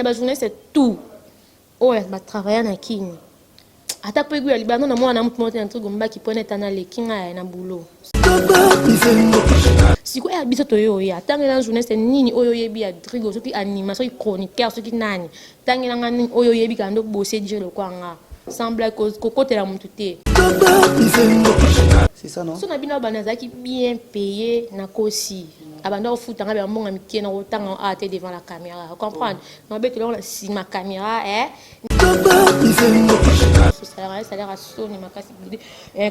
ma journée c'est tout. Oh, elle va travailler na kini. Ata pe gu ya libano na mwana mtu mote na trugo mbaki pone tana le kinga na boulot. Si quoi ya biso to yo ya tanga na journée c'est nini oyo yebi ya trigo soki animation chroniqueur soki nani. Tanga na ngani oyo yebi kando bosser dire le kwanga. Semble que la montée. C'est ça non? Si on a bien banazaki bien payé na kosi. Abandon foot en bon ami qui est dans autant à devant la caméra. Comprendre? Non mais que là si ma caméra est salaire à sonner ma casse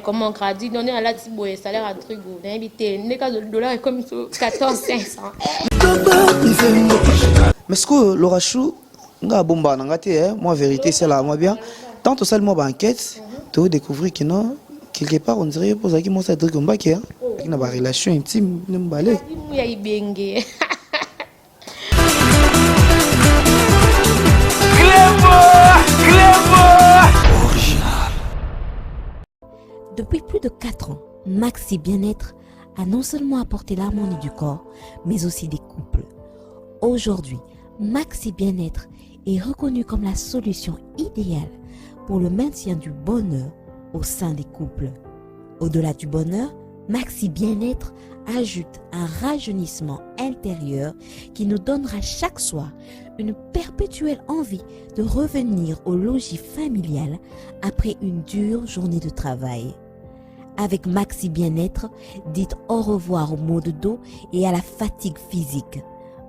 comment crédit donner à la tiboé salaire à trigo d'inviter les cas de dollars est comme 14 500. Mais ce que Laura Chou nga bomba ngate moi vérité c'est là moi bien tant au salle moi enquête tu découvrir que non quelque part on dirait pour ça qui moi ça trigo mbaki qui n'a pas relation intime ne m'balé ya ibenge. Depuis plus de 4 ans, Maxi Bien-être a non seulement apporté l'harmonie du corps, mais aussi des couples. Aujourd'hui, Maxi Bien-être est reconnu comme la solution idéale pour le maintien du bonheur au sein des couples. Au-delà du bonheur, Maxi Bien-être ajoute un rajeunissement intérieur qui nous donnera chaque soir une perpétuelle envie de revenir au logis familial après une dure journée de travail. Avec Maxi Bien-être, dites au revoir aux maux de dos et à la fatigue physique.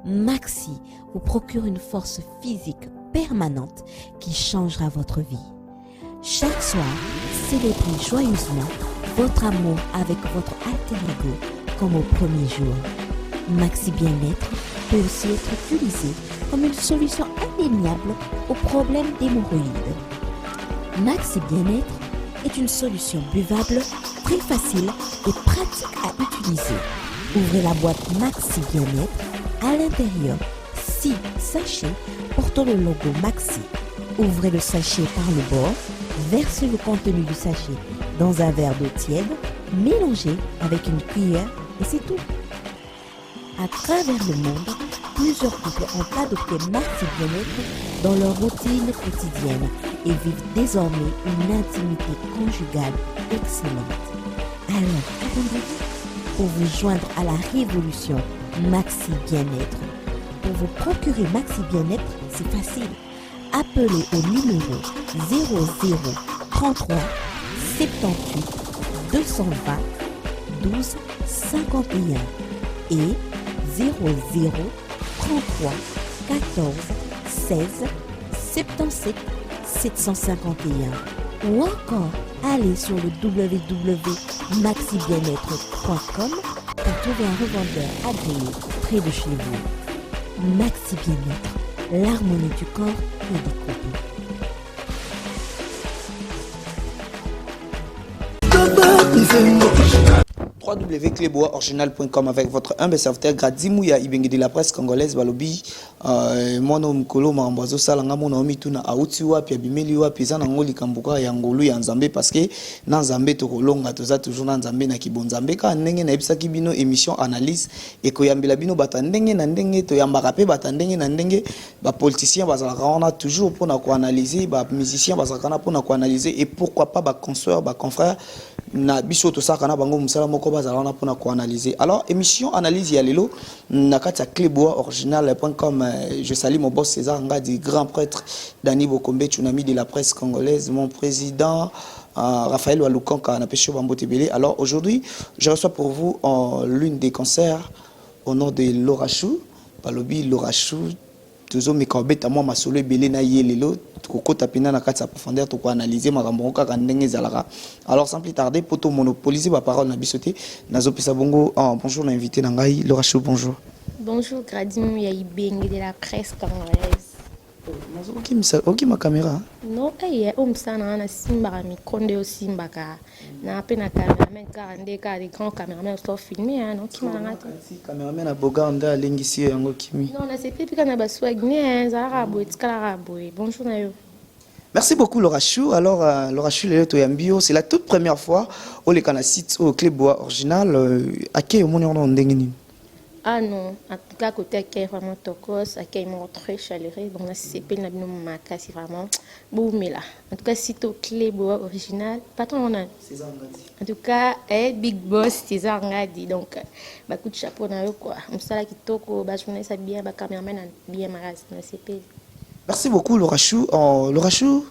Maxi vous procure une force physique permanente qui changera votre vie. Chaque soir, célébrez joyeusement votre amour avec votre alter ego comme au premier jour. Maxi Bien-être peut aussi être utilisé comme une solution indéniable aux problèmes d'hémorroïdes. Maxi Bien-être est une solution buvable, très facile et pratique à utiliser. Ouvrez la boîte Maxi Bien-être. À l'intérieur, 6 sachets portant le logo Maxi. Ouvrez le sachet par le bord, versez le contenu du sachet dans un verre d'eau tiède, mélangez avec une cuillère et c'est tout. À travers le monde, plusieurs couples ont adopté Maxi Bien-être dans leur routine quotidienne et vivent désormais une intimité conjugale excellente. Alors, attendez-vous pour vous joindre à la révolution Maxi Bien-être. Pour vous procurer Maxi Bien-être, c'est facile. Appelez au numéro 00 33 78 220 12 51 et 00 33 14 16 77 751 ou encore allez sur le www.maxibienêtre.com pour trouver un revendeur agréé près de chez vous. Maxi Bien-être, l'harmonie du corps et des couples. www.cleboisoriginal.com avec votre humble serviteur Gradimouya Ibenge de la presse congolaise balobi mon nom Kolo Mambazo Salanga mon nom Mituna Auti wapi abimeli wapi za ngoli kambuka ya ngolu ya Nzambe parce que na Nzambe to kolonga toza toujours na Nzambe na kibonzambe ka ndenge na ebisaki bino émission analyse et koyambela bino batandenge na ndenge to yambaka pe batandenge na ndenge ba politiciens bazalaka on toujours pour na ko analyser ba musiciens bazalaka pour na ko analyser et pourquoi pas ba consoeurs ba confrères na biso to saka na bango musala moko bazalana pona ko analyser. Alors émission analyse ya lelo na kati ya cleboisoriginal.com. Je salue mon boss César Ngadi, grand prêtre Dani Bokombe Tsunami de la presse congolaise, mon président Raphaël Walukanka na Pesho Bambotebele. Alors aujourd'hui, je reçois pour vous l'une des concerts au nom de Laura Chou, Balobi Laura Chou. Toujours mes corbets à moi ma solo belé na yelelo koko tapina na kati ya profondeur to ko analyser makambo kaka ndenge zalaka. Alors sans plus tarder poto monopoliser ma parole na bisoté nazo pesa bongo bonjour l'invité na ngai Laura Chou, bonjour. Bonjour Gradim ya Ibenge de la presse congolaise. Ok ma caméra. Non omsana na simba mikonde o simba ka na pe na cameraman ka ande ka des grands caméramans sont filmés hein non qui m'a ngati. Si caméraman na boga onda lengisi yango kimi. Non na c'est plus kana ba swag ni za rabo etikala rabo. Bonjour na yo. Merci beaucoup Laura Chou. Alors Laura Chou le to yambio, c'est la toute première fois au le kana site au Clebois original à qui au moni on ndenge nini. Ah non, en tout cas, côté qui est vraiment tokos, qui est très chaleureux, bon, c'est pas une marque, c'est vraiment boum là. En tout cas, c'est au clé original, patron on a. En tout cas, Big Boss, César Ngadi, donc, bah coup de chapeau na yo quoi. On sala qui toko, bah journaliste bien, bah caméraman bien maras, c'est pas. Merci beaucoup Laura Chou. Laura Chou,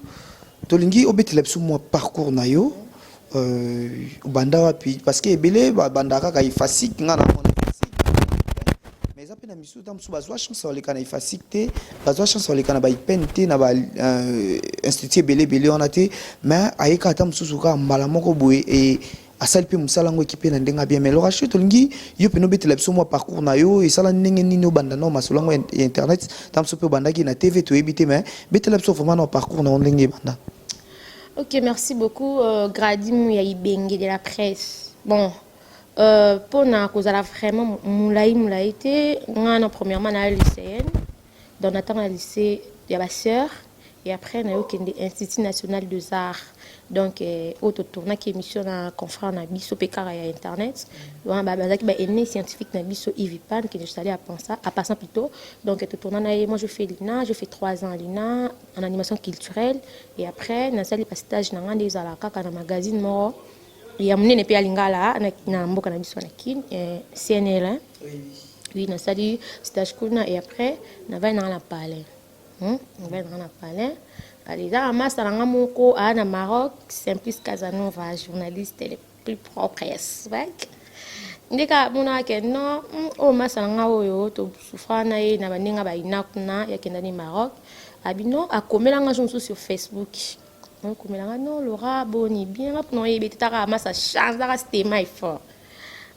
tolingi obetela biso moi parcours na yo. Banda wapi parce que ebele banda kaka ifasik nga na mona mais ça peut na misu tam so bazwa chance oleka na ifasik te bazwa chance oleka na ba ipente na ba institut ebele on a te mais ayeka tam susu ka mbala moko boye et asali pe musala ngo équipe na ndenga bien mais Laura Chou tolingi yo pe no betela biso moi parcours na yo et sala ndenge nini obanda no masolo ngo internet tam so pe banda ki na TV to ebite mais betela biso vraiment no parcours na ndenge banda. Ok, merci beaucoup. Gradim Yaïbengue de la presse. Bon, pour nous, cause la vraiment moulaï été. Nous, premièrement, dans le lycéenne. Dans le lycée, il y a ma soeur. Et après, on a eu l'Institut national des arts. Donc, au tournoi qui émission dans confrère na biso pekara ya internet. On ba bazaki ba aîné scientifique na biso Ivipan qui est allé à passant plutôt. Donc, au tournoi moi je fais l'INA, je fais 3 ans à l'INA en animation culturelle et après na sali pas stage na ngande za la kaka na magazine mo. Ya munene pe alingala na mboka na biso na kin CNL. Oui, na sali stage kuna et après na va na la palais. On va dans la palais. Allez, dans la masse, à Maroc, Simplice Casanova, journaliste les plus propres. Dès que mon a non, au masse à l'ango, to souffrana et na baninga ba inakuna, ya kendani Maroc. Abino a commis l'engagement sur Facebook. On commet l'engagement, non, Laura, boni, bien, non, il était à la masse à chance, à rester my fort.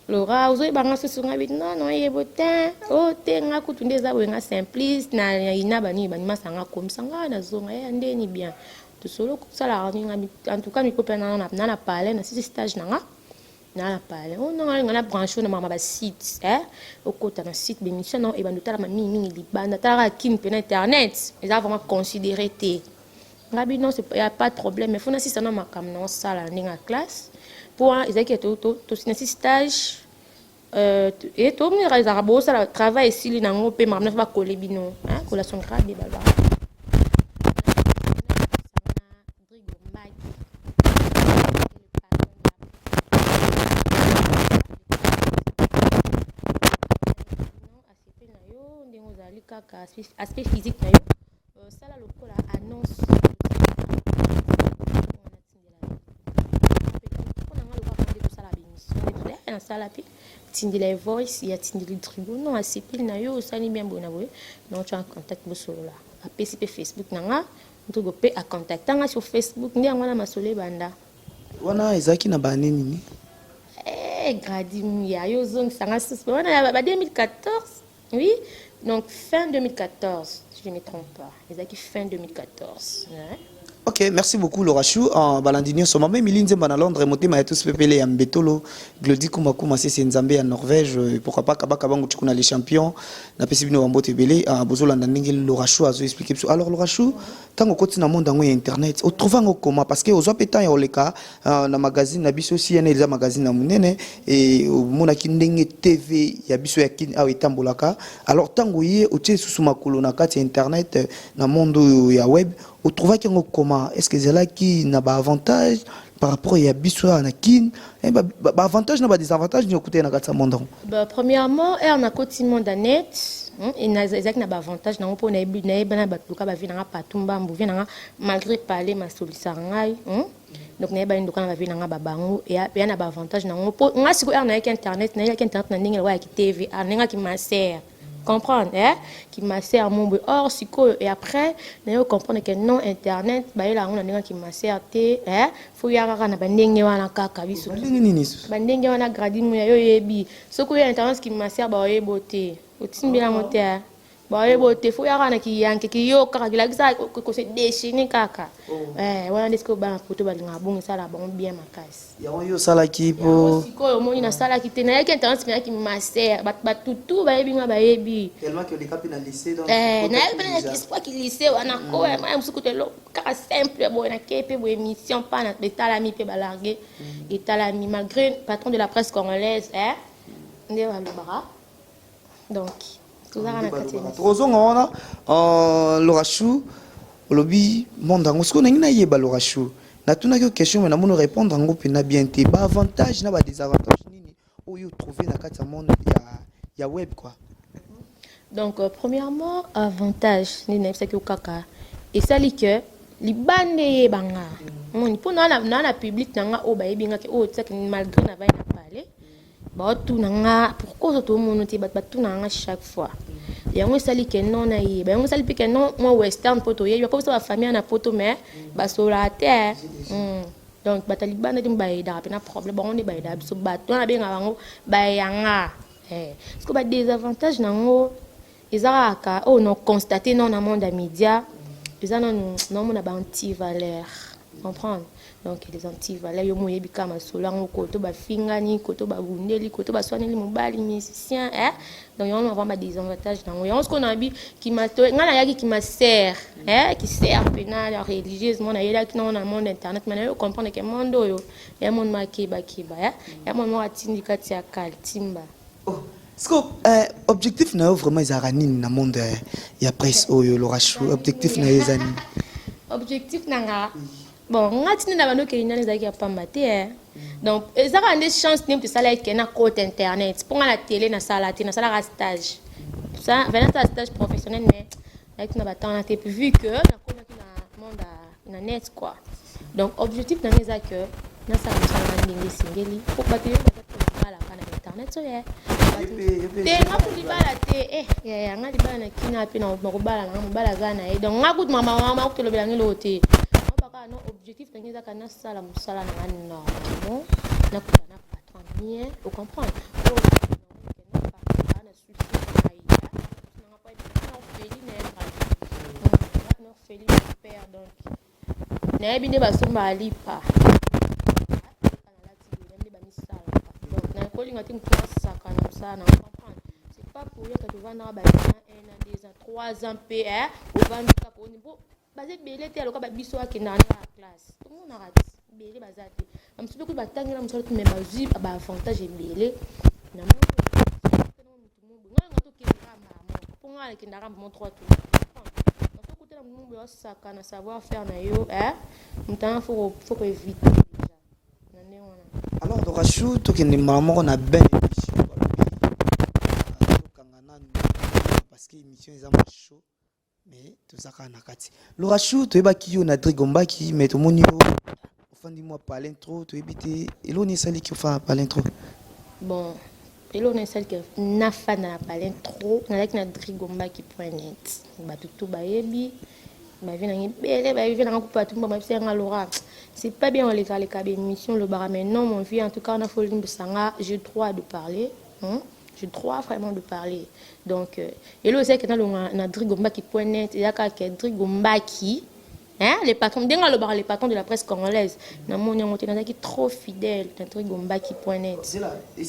Laura, vous avez balancé sur un bit, non, il est botin, oh, t'es un coup de ça, ou simplice, n'a bani, banima, sanga, comme sanga, na zone, et ni bien. Tout solo, ça, en tout cas, mes copains, n'a la parlé, n'a six stages, n'a la parlé. Oh non, on a branché, on a site, au côté d'un site, bénéfice, non, et ben, nous avons mis, liban, t'as qui peut internet, ils ont vraiment considéré, t'es. Rabi, non, il n'y a pas de problème, mais il faut que ça, ma cam, non, ça, la classe. Pour ils ont été stage et tout le monde a travaillé ça travail ici les nango pe marne va coller bino hein collation grade des balba aspect physique na yo ça la lokola annonce tindi les voice ya tindi le tribunal non asipili na yo sali bien bona boy non tu en contact bosolo la a PCP Facebook nanga ntugo pe a contact tanga sur Facebook ndi ngwana masole banda wana ezaki na banini ni gradim ya yo zone sanga suspe wana ba 2014 oui donc fin 2014 si je ne me trompe pas ezaki fin 2014 hein? Ok, merci beaucoup Laura Chou. En balandinio so mama Emilie Nzemba na Londres motema ya tous pepele ya Mbetolo, Glody Kumakuma c'est Nzambe en Norvège, pourquoi pas kabaka bangu tukuna les champions na pesibino wambote belé bozolanda ndenge Laura Chou azo expliquer. Alors Laura Chou, tango koti na monde ngo internet, o trouva ngo comment parce que ozo petan ya oleka na magazine na biso si yana elza magazine na munene et mona kindenge TV ya biso ya kin a etambolaka. Alors tango yé o tse susuma kolo na kati internet na monde ya web on trouve qu'il y a comment est-ce que c'est là qui n'a pas avantage par rapport à Bissou na kin avantage n'a pas désavantage ni écouter na katsa monde premièrement on a côté monde net et na exact n'a pas avantage na on na bana batuka ba vina patumba mbuvi na malgré parler ma solution ngai donc na ba ndoka na vina nga babango et ya na ba avantage na on nga siko na internet na internet na ndenge wa ki TV na ki ma sert comprendre qui m'a servi mon or siko et après on comprendre que non internet ba ila on a qui m'a servi faut y avoir na bandenge wana kaka biso bandenge wana gradim ya yo yebi soko ya internet qui m'a servi ba yebote otimbela moteur ba yebote faut y avoir na ki yanke ki yo kaka la gisa ko se déchaîner kaka wana desko ba photo ba linga bongi sala bon bien makasi ya yo sala ki po siko mo ina sala ki te na yake internet mais qui m'a servi ba tutu ba yebi nga ba yebi tellement que les cap na lycée donc na yebi na espoir ki lycée wana ko ma musuku te lo kaka simple bo na kepe bo émission pas na betalami pe ba larguer et talami malgré patron de la presse congolaise ndé wa lobara Donc tout ça na kati tozonga wana Laura Chou lobby mondango ce qu'on a na yeba Laura Chou na tuna que question mais na mono répondre ngo pena bien te ba avantage na ba désavantage nini oyo trouver na kati ya monde ya web quoi. Donc premièrement avantage ni na c'est que kaka et ça li que li bande banga mon pour na public nanga o ba yebinga ke o tsaka malgré na va na parler ba tout nanga pourquoi tout le monde ti ba tout nanga chaque fois yango sali ke non na ye ba yango sali pe ke non moi western poto ye comme ça la famille na poto mais ba sola terre donc ba taliban na dimba ida pe na problème bon on est ba ida so ba to na benga bango ba yanga parce que ba désavantage nango ezaka oh non constater non na monde média ils ont non mon anti-valeur comprendre donc les anti-valeurs yo moyebi kama solango koto ba fingani koto ba bundeli koto ba soaneli mobali musicien donc on va avoir des avantages dans on ce qu'on a vu qui m'a ngana yaki qui m'a sert qui sert pénal religieusement na yela qui dans le monde internet mais on comprendre que monde yo ya monde makiba kiba ya monde mo atindika tia kaltimba est-ce que objectif na vraiment izarani na monde ya presse oyo Laura Chou objectif na ezani objectif nanga bon ngati na bano ke inani zaki ya pamba te donc ezaka des chances nem to sala ke na compte internet pour la télé na sala te na sala stage ça venant à stage professionnel mais avec na batana te vu que na koma ki na monde na net quoi donc objectif na ngeza que na sala ndingi singeli pour battre la kana internet so ya te ngakuli bala te ya ngali bala na kina pe na mobala na mobala gana donc ngakuti mama ko tolobela ngelo te non objectif n'engeza kana sala musala na normalement na kutana patron bien vous comprenez na ebinde basomba alipa na kolinga te mutu asaka na musala na comprendre c'est pas pour rien que tu vas na ba 1 an 2 ans 3 ans pe au vendre pour niveau basé belé te aloka ba biso akenda na classe tout monde arrête belé bazate am supe ko batangela musala tu même bazui ba avantage belé na mo mutu mungu ngala to kenda mama pour ngala kenda ramba mon 3 tout parce que tela mungu yo saka na savoir faire na yo mutana faut éviter déjà na ne wana alors Laura Chou to kende mama on a ben émission parce que émission est un show mais tout ça kana kati Laura Chou to eba ki yo na Drigomba ki mais to moni yo ofandi moi parler trop to ebité elo ni sali ki fa parler trop bon elo ni sali ki na fa na parler trop na like na Drigomba ki .net ba tout ba yebi ba vina ngi bele ba vina ko pa tout ba ma senga Laura c'est pas bien on les faire les cas émission le bar mais non mon vie en tout cas on a faut sanga j'ai droit de parler j'ai droit vraiment de parler donc et là c'est que na Drigomba qui .net il y a quelqu'un Drigomba qui les patrons les patrons de la presse congolaise na moni ngote na qui trop fidèle na Drigomba qui .net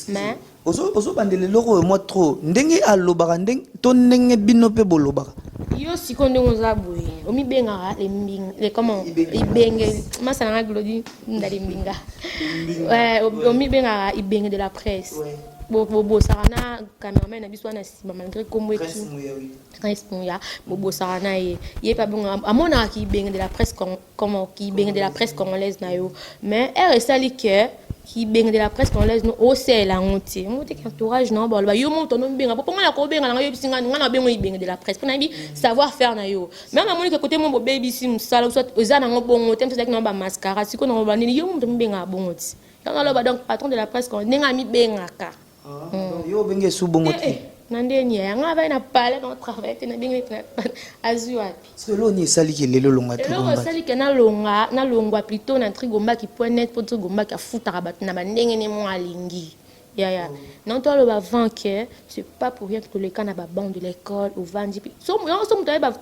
mais ozo bandele loko moi trop ndenge alobaka ndenge to ndenge bino pe bolobaka yo sikondo ngozaboye omi benga les comment ibenge masana glodi ndali mbinga omi benga ibenge de la presse bobo sarana cameraman na biso na sima malgré comme ya bobo sarana ye pas bon amona ki beng de la presse comment qui beng de la presse congolaise na yo mais elle sali que qui beng de la presse congolaise no o c'est la honte qui entourage non ba yo monto no benga pour ngala ko benga na yo bisinga ngana bengo beng de la presse pour na bi savoir faire na yo même amoni que côté mon baby sim sala soit ozana ngobongo tem c'est que no ba mascara siko no ba ni yo monto benga bongo ngalo ba donc patron de la presse ko nenga mi benga ka yo benge su bongo ti nandeni nga va na parler dans travail te na benge azua parce que lo ni sali ki lelo longa to longa sali ke na longwa plutôt na Drigomba qui .net pour Drigomba qui futa rabat na bandenge ne mo alingi ya non toi le va vaincre c'est pas pour rien que les cas na ba bande de l'école ou vandi so mutai ba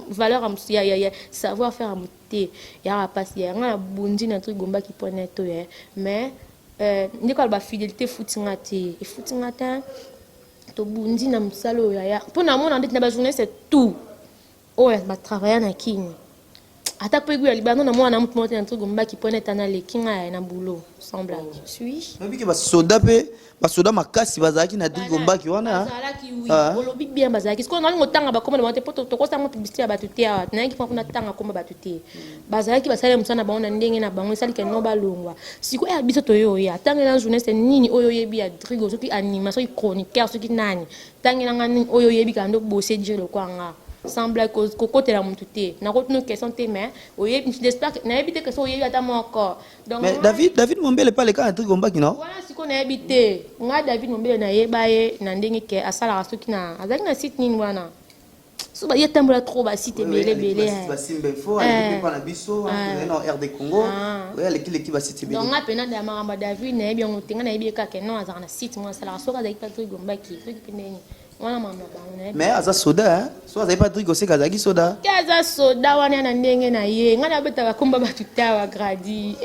valeur am ya savoir faire am te ya passe ya nga bundi na Drigomba qui .net mais ndiko ba fidélité foutinga te to bundi na msalo ya pour na mona ndeti na ba journée c'est tout ba travailler na kini attaque pour lui bah non moi na mutu monter un truc gomba qui prenait tana le kinga na boulot sans blague suis mais que soda pe soda makasi bazaki na truc gomba qui wana bazala ki oui olobi bien bazaki ce qu'on a ngotanga ba comme monter poto to ko sa mo publicité ba tuté na ki pona tanga comme ba tuté bazaki basale musana ba ona ndenge na bango sali ke no balongwa siko ya biso to yo ya tanga na journée c'est nini oyo yebi ya drigo soki animation chroniqueur soki nani tanga na ngani oyo yebi ka ndo bosser dire le kwanga semble que côté la montuté na côté nos questions té mais oye j'espère que na éviter que ça oye ata mon encore donc mais David Mombele pas le cas un truc gomba qui non voilà si qu'on a évité nga David Mombele na yeba ye na ndenge ke asala soki na azaki na site nini wana so ba yetambola trop ba site belé ba simbe fo ali pas na biso na RD Congo ouais l'équipe ba site belé donc nga pena da maramba David na yebi ngotenga na yebi ka ke non azaka na site mo asala soka azaki pas truc gomba qui truc pendeni. Mais aza soda hein so aza pas drigo c'est kazaki soda kaza soda wana na ndenge na ye ngana beta komba batutawa gradi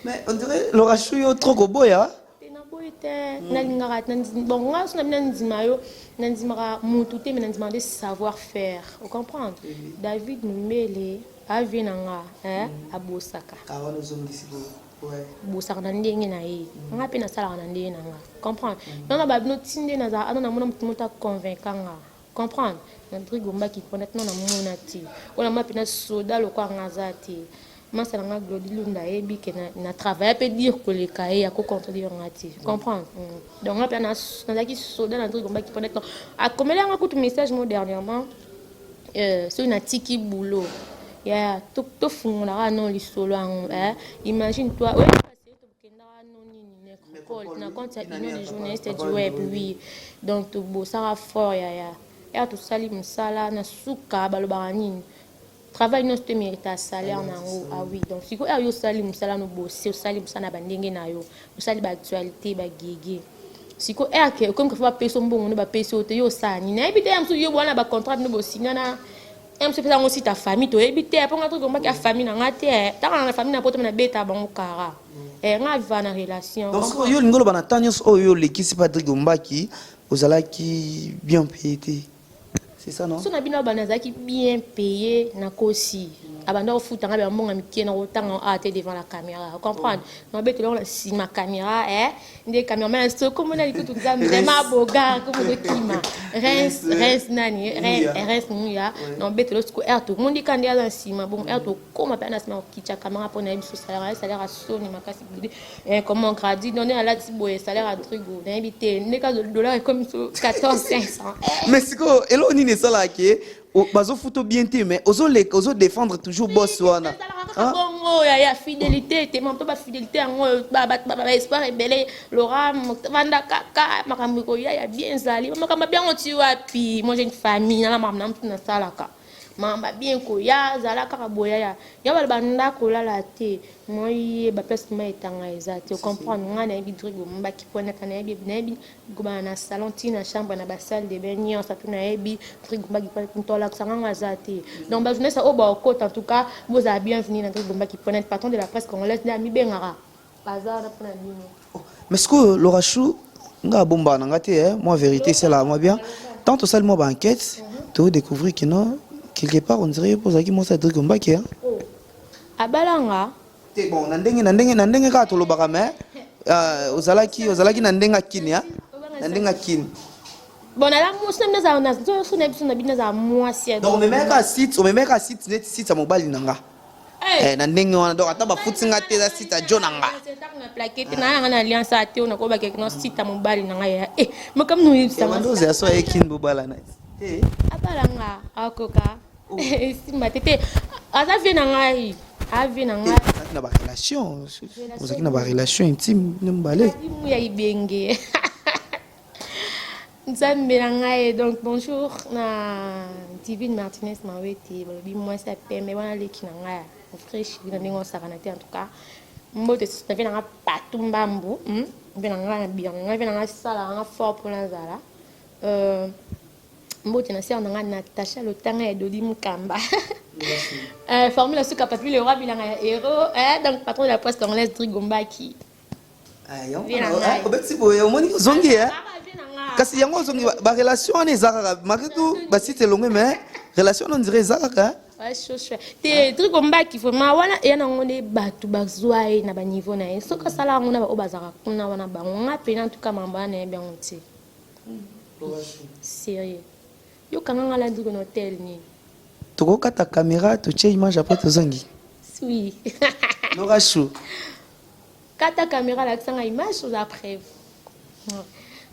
mais on dirait Laura Chou trop goboya na boite na lingara bon nga so na ndima yo na ndima mutu te na ndima de savoir faire vous comprenez David Mombele avinanga abosaka awana zongisi bo bosaka na ndenge na ye nga pe nasalaka na ndenge na nga comprendre nana babino tinde naza ana namona mutu mota convaincanga comprendre na drigo mbaki honnêtement na mona ti ona mapi na soda lokwa ngaza ti masala nga Glody Lunda yebi ke na travailler peut dire que le cahier ya ko contredire ngati comprendre donc nga pe na zaki soda na drigo mbaki honnêtement a komela nga kutu message mo dernièrement sur na tiki boulot ya to fungula non lisolo imagine toi ouais na compte ya union des journalistes du web oui donc to bosara fort ya to sali msala na suka balobaka nini travail non te mérite salaire nango ah oui donc siko yo sali msala no bosser sali msana bandenge na yo sali ba actualité ba gege siko ke comme que fa peso mbongo ne ba peso te yo sani na ebite am so yo bwana ba contrat no bosinyana em se pesa aussi ta famille to ebite après un truc comme que famille na ngate ta na famille na poto na beta bango kara nga va na relation donc yo lingolo bana tanyos oyo lekisi Patrick Gombaki ozala qui bien payé c'est ça non so na bino banazaki bien payé na kosi abanda ofuta nga ba mbonga mikie na otanga ate devant la caméra comprendre na beto la si ma caméra ndé cameraman so comme na likutu nzambe vraiment boga comme de kima res nani res nuya na beto lo sko to mundi kandi ala sima bon to comme pa na sima kicha caméra pour na biso salaire a soni makasi comment gradi donner à la tiboye salaire à trigo na invité ne cas de dollar comme 14500 mais siko elo ni ça là qui bazo photo bien té mais ozo défendre toujours boss wana bongo ya fidélité té même pas fidélité ngo ba espoir ebele Laura vanda kaka makambo ko ya bien zali makambo bien oti wapi moi j'ai une famille na mama na salaka mama bien ko ya zala kaka boya ya ba banda ko la té moi ba place ma etanga ezate comprendre ngana ebi drigo mbaki pona kana ebi nebi goba na salon tina chambre na ba salle de bain ni ça tuna ebi drigo mbaki pona ntola sanga azate donc ba jeunesse au ba côté en tout cas vous avez bienvenue dans drigo mbaki pona patron de la presse congolaise na mi bengara bazar na pona bino mais ce que Laura Chou nga bomba na ngate moi vérité c'est là moi bien tant au salle moi ba enquête tu découvrir que non quelque part on dirait pour ça qui moi ça drigo mbaki abalanga te bon na ndenge ka to lobaka mais ozalaki na ndenga kini na ndenga kini bon ala musu na so na biso na bina za mwasi donc on me met à site net site à mobile nanga na ndenge wana donc ata ba futinga te za site a jonanga na plaquette na alliance ate on ko ba ke no site à mobile nanga ya makam no yisa mandoze aso ekin bobala na abalanga akoka si matete aza vie na ngai avi na ngai na ba relation vous avez na ba relation intime n'emballé ya ibenge nzambe na ngai donc bonjour na Divine Martinez maweti balobi moi ça pembe wana leki na ngai fresh na ndingo sakana te en tout cas mbote ça vient na patumba mbu vient na ngai bien ngai vient na ngai sala na fort pour la zala mbote na sœur na ngai Natacha Lotanga ya Dodi Mukamba formule suka papi le roi bilanga héros donc patron de la presse congolaise Drigo Mbaki obeti boye omoni zongi kasi yango zongi ba relation on ezaka maketu ba site longue mais relation on dirait ezaka te truc ombaki vraiment wana ya nango nde bato bazwa ye na baniveau na ye soki asala yango na bao bazalaka kuna wana bango nga pena ntuka mambo wana nayebi yango te sérieux yokanga nga landriko na hotel nini tokokata caméra totie image après tozangi oui Laura Chou kata caméra lakisanga image oza preuve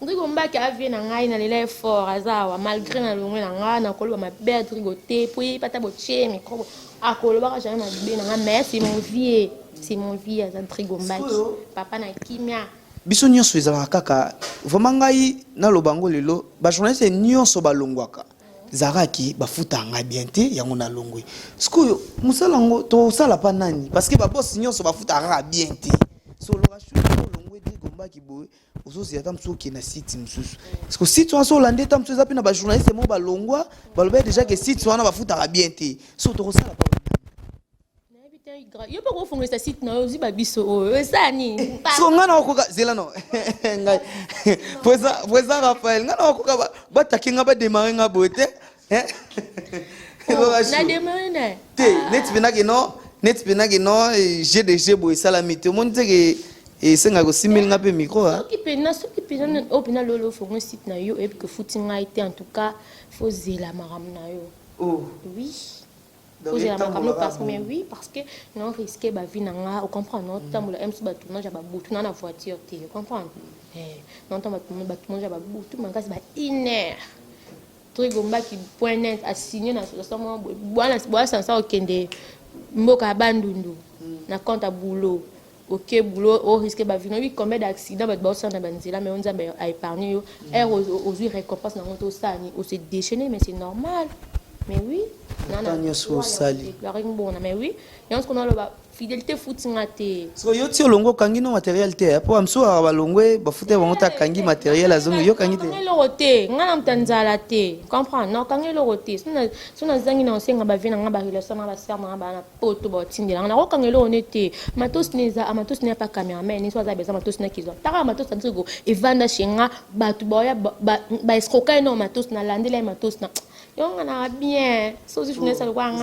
ndriko mbaki avie na ngai na lela effort azawa malgré na longwe na ngai na koloba mabe ndriko te po pata botie micro akolobaka jamais mabe na ngai mais c'est mon vie aza ndriko mbaki papa na kimia biso nyonso ezalaka kaka vraiment ngai naloba ngo lelo bajournaliste nyonso balongwaka zaraki bafuta nga bien te yango na longwe sikoyo musala ngo tosala pa nani parce que baboss nyonso bafuta nga bien te so Laura Chou longwe ndriko mbaki boye ozozi ata msusu ke na site msusu parce que site wana so lande ta msusu zapi na ba journaliste mo balongwa baloba déjà que site wana bafuta bien te so tokosala pa yo pas kongo sa site na ozi ba biso oyo esani so ngana wakoka zela no ngai poza Raphaël ngana wakoka bataki nga ba démarrer nga bote na démarrer na te net penaki no GDG boy salamité mon teke et senga ko simil nga pe micro ha soki pena opena lolo fongo site na yo et que footing a été en tout cas faut zela maram na yo oh oui oui parce que non risquer ba vie nanga on comprend non tambola MC ba tournage ba boutou na voiture te comprendre non tambola ba tournage ba boutou manga ba iner trigomba qui point net a signé na sama bois sans okende mboka bandundu na compte à boulot OK boulot au risque ba vie oui combien d'accidents ba ba na banzela mais on a épargné yo aux récompense na moto sani on s'est déchaîné mais c'est normal. Mais oui, mais oui, il y a ce qu'on a la fidélité footing à te. So yo ti olongo kangi no matériel te po amso ba longwe ba fute ba ngota kangi matériel azongo yo kangi te. Kangi lo roté, ngana mtanzala te. Comprends? Non, kangi lo roté. Sona zangi na osenga ba vina ngaba relation na ba serma ba na poto ba tindela. Na ko kangi lo onete. Matos neza, matos ne pas cameraman, ni so za beza matos na kizo. Taka matos nzigo evanda shenga batu ba ya ba escroquer no matos na landela matos na. On a bien, sauf je ne sais pas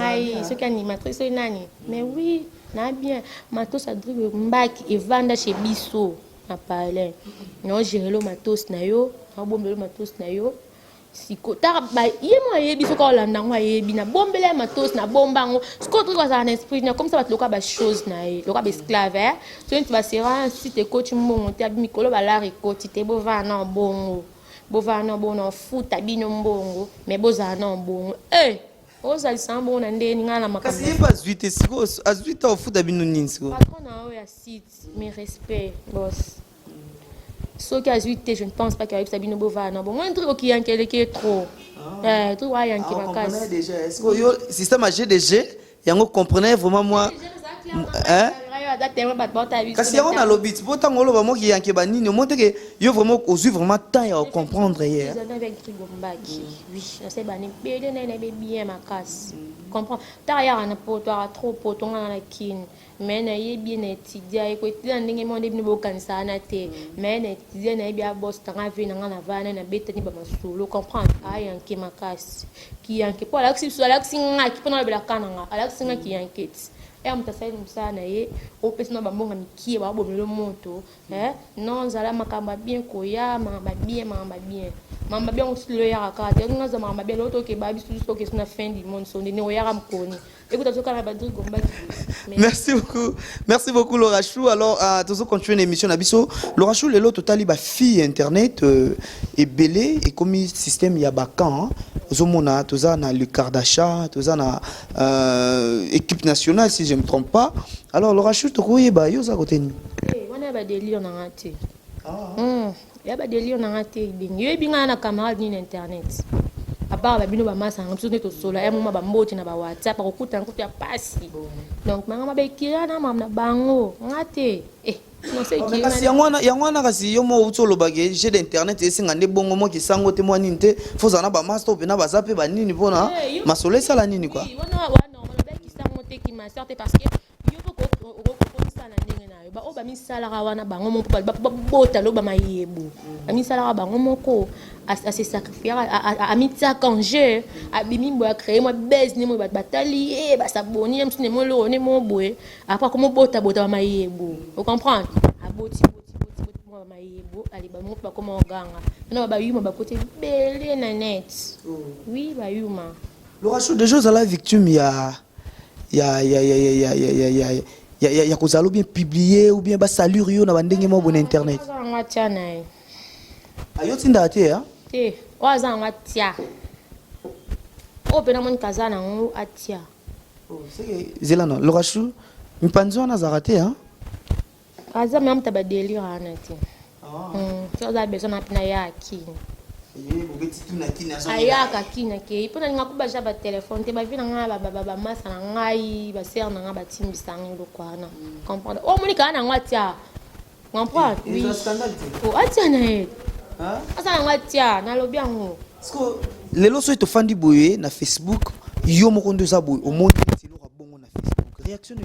ce qu'animatrice est nani. Mais oui, na bien. Matos a dit mbaki et vanda chez Bisso a parlé. Non, j'ai le matos na yo, un bon le matos na yo. Si kota ba yemo yebi so ko landa ngwa yebi na bombele matos na bombango. Ce qu'on trouve dans un esprit comme ça va te loka ba chose na e, loka ba esclave. So tu vas sera si te coach mbongo te abi mikolo ba la rekoti te bo va na bongo. Bovana bona futa bino mbongo mais bozana mbongo oza sambo na ndeni ngala makambo kasi pas 8 siko as 8 au futa bino nini siko patron na ya site mes respect boss so que as 8 je ne pense pas qu'avec Sabino bovana bon un truc qui yankele qui est trop tout wa yanki makasi déjà est-ce que yo système à GDG yango comprenez vraiment moi hein kasi on a lobby pourtant on loba mo ki yanke banini monte que yo vraiment ozu vraiment temps à comprendre hier avec Trigombaki oui je sais bani bele na bien makasi comprends ta ya na poto trop poto ngana na kin mais na ye bien étudier ko étudier ndenge mo ndebini bo kanisa na te mais na étudier na bien boss tanga vi na ngana vana na betani ba masolo comprendre ay yanke makasi ki yanke po alaxi so alaxi ngaki pona bela kananga alaxi ngaki yanke mtasai msana ye opesina bambonga mikie ba bomelo moto non zala makamba bien koya mamba bien mamba bien osilo ya kaka ngaza mamba bien loto ke babi sulu ke suna fin du monde sonde ne oyara mkoni écoute toka na badri gomba merci beaucoup Laura Chou alors tous continuer l'émission na biso Laura Chou lelo totali ba fille internet et belé et comme système ya bakan ozomona toza na le Kardashian toza na équipe nationale si je me trompe pas alors Laura Chou tokoye ba yo za koteni wana ba délire na ngati ya ba délire na ngati bingi yo binga na camarade ni internet à part ba bino ba masa ngapso ne to sola ya mama ba mboti na ba WhatsApp ko kuta nkutu ya pasi donc manga ba kira na mama na bango ngate non c'est qui kasi yangwana kasi yo mo utolo bage j'ai d'internet et singa ne bongo mo ki sango te mo ninte faut na ba master pe na ba zape ba nini pona masole sala nini quoi wana normal ba ki sango te ki master te parce que yo okomisa na ndenge na yo ba o ba misalaka wana bango moko ba bota lo ba mayebo ba misalaka bango moko a se sacrifier a mitaka en jeu a bimi bo a créer moi business mo ba batali ba saboni même si ne mo lo ne mo boé après comment bota ba mayebo vous comprenez a boti mo ba mayebo ali ba mo ba comment ganga na ba yuma ba côté belé na net oui ba yuma Laura Chou déjà à la victime il y a kozalo bien publié ou bien ba saluer yo na bandenge mo bon internet ayo tinda te hein te waza ngatia o pena mon kazana ngo atia c'est zelano Laura Chou mpanzo na zarate hein kaza même ta ba délire ana te so za besoin na pina ya akini ayaka kina ke mpona ninga kuba ja ba telefone te ba vina nga ba masa na ngai ba ser na nga ba timbisa ngo kwana comprendre o monika na ngatia comprendre oui o atia na e asa na ngatia na lobi ngo parce que lelo so to fandi boye na Facebook yo moko ndo za boye o monde ti lo bongo na Facebook réaction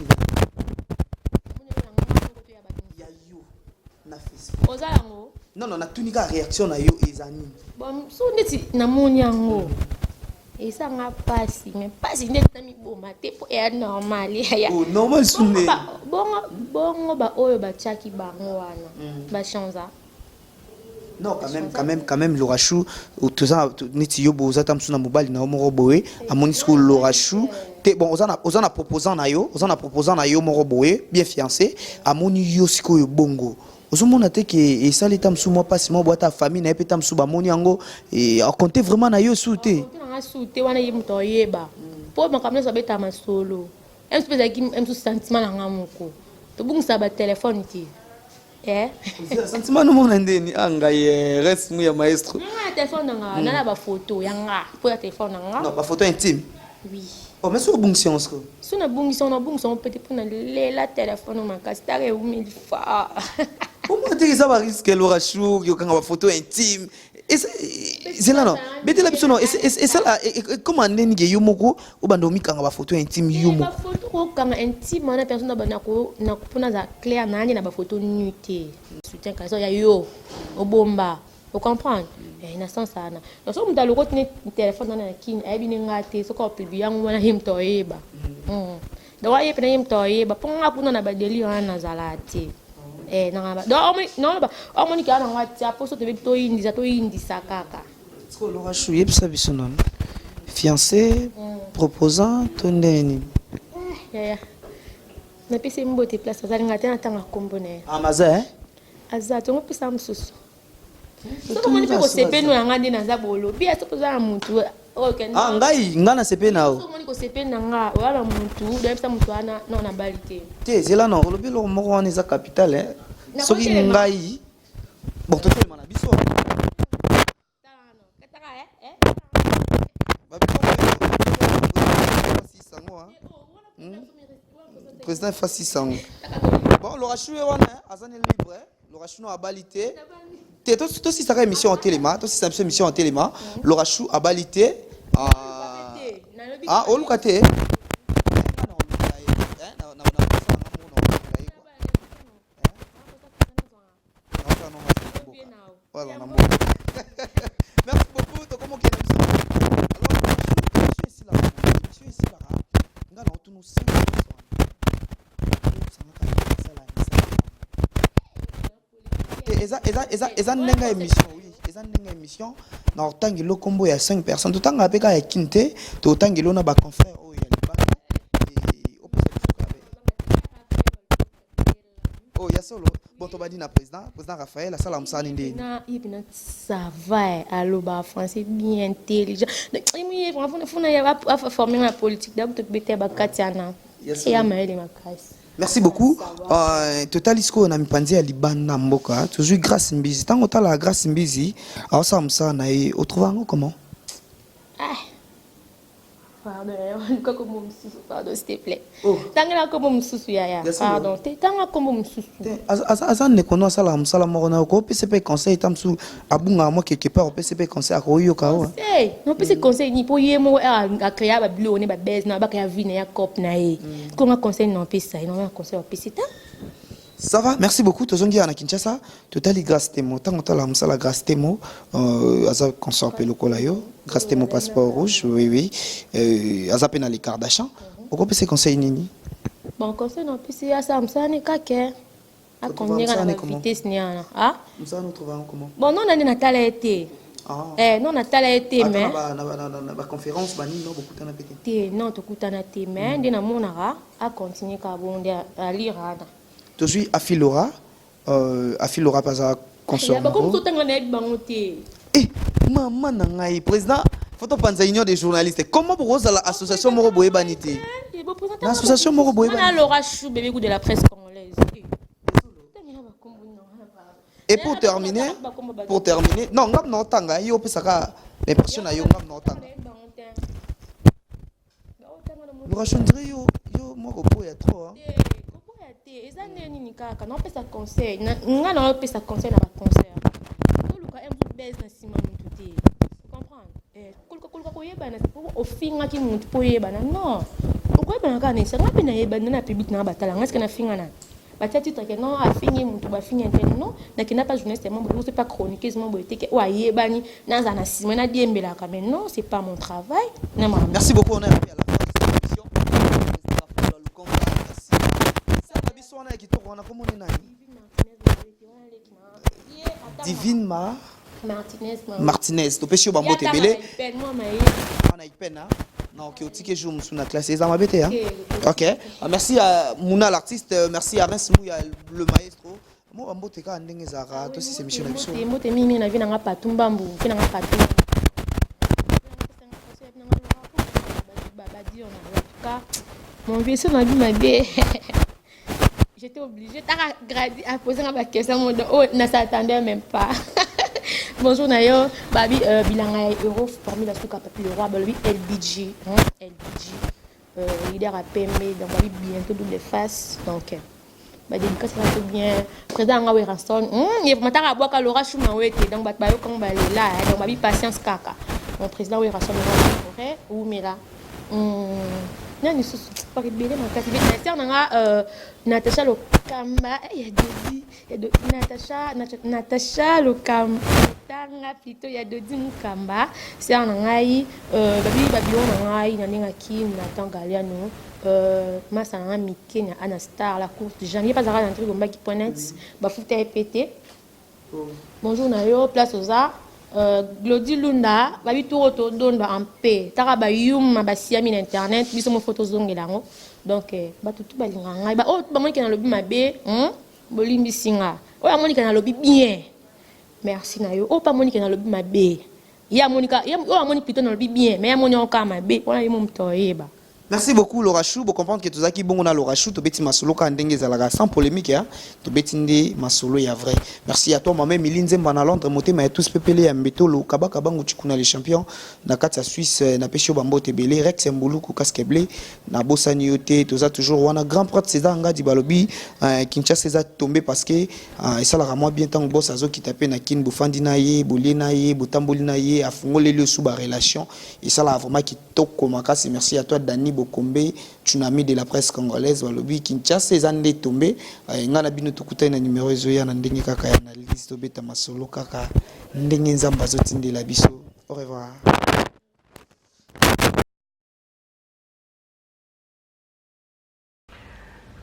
ya yo na Facebook ozalango non na tunika réaction na yo ezani bon so ndeti na moni yango esa nga pasi mais pasi ndeti na mi boma te po ya normal ya oh normal sunne bongo ba oyo ba chaki bango wana ba chanza non quand même Laura Chou tout ça neti yo boza tamsuna mobali na mo roboé amoni sko Laura Chou te bon ozana proposant na yo mo roboé bien fiancé amoni yo siko yo bongo ozomona te ke esali tamsu mo pasi mo boita famille na epeta msu ba moni yango et a compter vraiment na yo souté na souté wana yim to yeba po makamna so beta masolo em spesa ki em su sentiment na ngamoko to bungisa ba téléphone ti sentiment no mona ndeni anga reste mu ya maestro na téléphone nga na ba photo yanga po ya téléphone nga non ba photo intime oui oh mais sur bungisi onsko so na bungisa peut-être pour na la téléphone makasi tare 1000 fois comment dire ça va risquer Laura Chou qui a photo intime et c'est là non bete la biso et ça là comment ndenge yo moko o bando mikanga ba photo intime yo moko ba photo ko kanga intime na personne na ko na pona za clair na ni na ba photo nuité soutien ka so ya yo o bomba vous comprenez na sens sana donc so mutalo ko tene téléphone na kin ay bi ngate so ko publier yango wana him to yeba donc ay pe na him to yeba ponga kuna na ba deli wana zalati nangaba non ba omoni kana ngati apo so tebe to indisa kaka sko Laura Chou yebisa biso non fiancé proposant to ndeni ya na pisi mbote place azali ngati na tanga kombone amaza aza to ngopisa msusu so moni pe ko sepeno yanga ndi na za bolo bia so poza muntu ngai ngana sepe nao so moni ko sepena nga wala muntu debisa muntu ana na balite te zela non olobi lo moko wana eza capital soki ngai bon totelema na biso président Fassi Sango bon Laura Chou wana azani libre Laura Chou a balité te to si saka émission en téléma to si sa émission en téléma Laura Chou a balité ah olukate voilà merci beaucoup to comment qu'il est alors je suis ici là nga na tunu eza ndenga émission oui eza ndenga émission na otangi lo kombo ya 5 personnes totanga peka ya kinte to otangi lo na ba confrère o ya libana et opesa fuka oh ya solo bon to badi na président Raphaël sala msani ndeni na ibina ça va aloba français bien intelligent imi vraiment funa ya former la politique d'abord to bete ba katiana ya maeli makasi. Merci beaucoup. Totalisco na mipanzi ya libana mboka. Toujours grâce mbizi. Tango tala grâce mbizi. Alors ça msa na e. Au trouvango comment? Pardon, pardon, s'il te plaît. Oh. Tangela comme Moussou Yaya. Pardon, tanga comme Moussou. Azan ne connaît ça la msala morona ko PCP conseil tamsu abunga mo quelque part PCP conseil akoyo ka wa. Conseil, non PCP conseil ni po yemo a créer ba bilo ne ba base na ba ka vine ya cop na e. Ko nga conseil non pesa, non conseil o pesita. Ça va, merci beaucoup. Tozongi à Kinshasa. Totali grâce temo. Tant que la msala grâce temo, aza consort pe lokolayo. Grâce temo passeport rouge, oui oui. Aza pena les Kardashian. Pourquoi peut se conseil nini? Bon conseil non plus c'est ça msala ne kake. A combien la vitesse ni ana? Ah? Msala nous trouvons comment? Bon non na tala été. Non na tala été mais. Na conférence bani non beaucoup tana pété. Té non to kutana té mais ndina monara a continuer ka bonde à lire ana. Je suis Afilora pas à consommer. Eh, maman nangai président, faut penser union des journalistes. Comment pour vous l'association Moro Boye Banité? L'association Moro Boye Banité. On a Laura Chou bébé de la presse congolaise. Et pour terminer, non, ngam no tanga, yo pesaka les personnes yo ngam no tanga. Laura Chondri yo Moro Boye trop hein. Eza neni ni kaka na opesa conseil nga na opesa conseil na ba concert koluka embu base na sima muntu te comprendre koluka koyeba na ofinga ki muntu poyeba na non okoyeba na kana isa ngapi na yeba na public na batala ngaska na finga na batia titre que non afingi muntu ba finga interne non na kina pas journaliste membre c'est pas chroniqueuse membre était wa yeba ni na za na sima na diembela ka mais non c'est pas mon travail na mama. Merci beaucoup, on est arrivé à la fin de cette émission. Divine Martinez to pesio bambo tebele ana ipena non qui otike jour sous na classe les amabete hein. OK, merci à Mouna l'artiste, merci à Reims Mouya le maestro mo bambo teka ndenge zara to si émission na biso mo te mimi na vina nga patumbambu kina nga patu mon vieux son a vu ma bé. J'étais obligée à poser ma question. Oh, ne s'attendait même pas. Bonjour Nayo, Babi Bilanga Euro parmi la souka papi le roi Babi LBG, LBG, leader à PME donc Babi bientôt double face donc Babi quand ça va bien président Ngawe Raston il va m'attendre à boire quand Laura Chouma wete donc Babi quand Babi là donc Babi patience kaka mon président Ngawe Raston le ou mira non ni sous pas rebelle ma carte bien nanga Natacha Lokamba il y a de Natacha Lokamba tanga plutôt il y a de Mukamba c'est en ngai babi on ngai na ninga ki na tangaliano masa na mikenya ana star la course de janvier pas à rentrer au Maki.net ba futa répété bonjour nayo place aux arts Glody Lunda babi tout dondo en paix tara ba yum ba siami na internet biso mo photo zongelango donc ba tout balinga ngai ba oh ba moni kana lobi mabe bolimbi singa oh ya moni kana lobi bien merci nayo oh pas moni kana lobi mabe ya monika ya oh moni plutôt na lobi bien mais ya moni encore mabe on a yimo mtoyeba. Merci beaucoup Laura Chou, pour comprendre que tout ça qui bon on a Laura Chou, to beti masolo ka ndenge zalaga sans polémique hein. To beti ndi masolo ya vrai. Merci à toi maman Milinze mbana Londres motema ya tous pepele ya mbetolo kabaka bangu chikuna les champions na kati ya Suisse na pesho bambo tebele Rex Mbuluku kaskeble na bosani yote toza toujours wana grand prêtre César ngadi balobi Kinshasa César tombé parce que et ça la moi bien tant boss azo qui tapé na kin bufandi na ye bolie na ye botamboli na ye afungole le sous ba relation et ça la vraiment qui toko makasi. Merci à toi Dani Bokombe, tsunami de la presse congolaise, walobi Kinshasa ezande tombé, ngana bino tukuta na numéro zoya na ndenge kaka ya na liste beta masolo kaka ndenge nzamba zotinde la biso. Au revoir.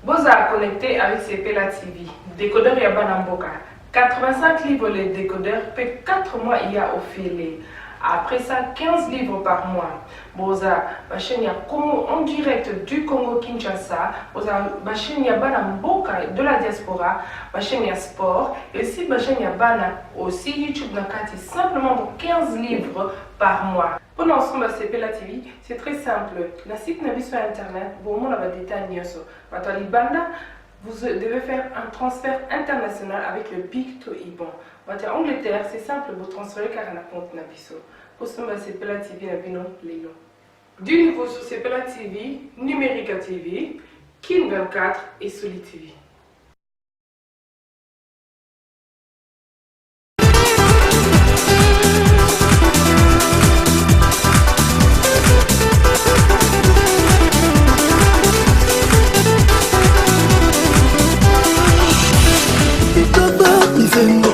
Boza connecté avec CPLA TV, décodeur Yabana Mboka, 85 livres les décodeurs, peut 4 mois il y a au filet. Après ça, 15 livres par mois. Boza, Bachenia Congo en direct du Congo Kinshasa. Boza, Bachenia Bana Mboka de la diaspora. Bachenia Sport. Et aussi Bachenia Bana aussi YouTube Nakati simplement pour 15 livres par mois. Pour l'ensemble de CPLA TV, c'est très simple. La site n'a sur internet. Bon, on a des détails. Vous devez faire un transfert international avec le Big to Ibon. En Angleterre, c'est simple, vous transférez car on a compte Nabiso. Pour ce c'est Pela TV, Nabino, Léon. Du nouveau sur Sepela TV, Numérica TV, Kin 24 et Soli TV. Nzembo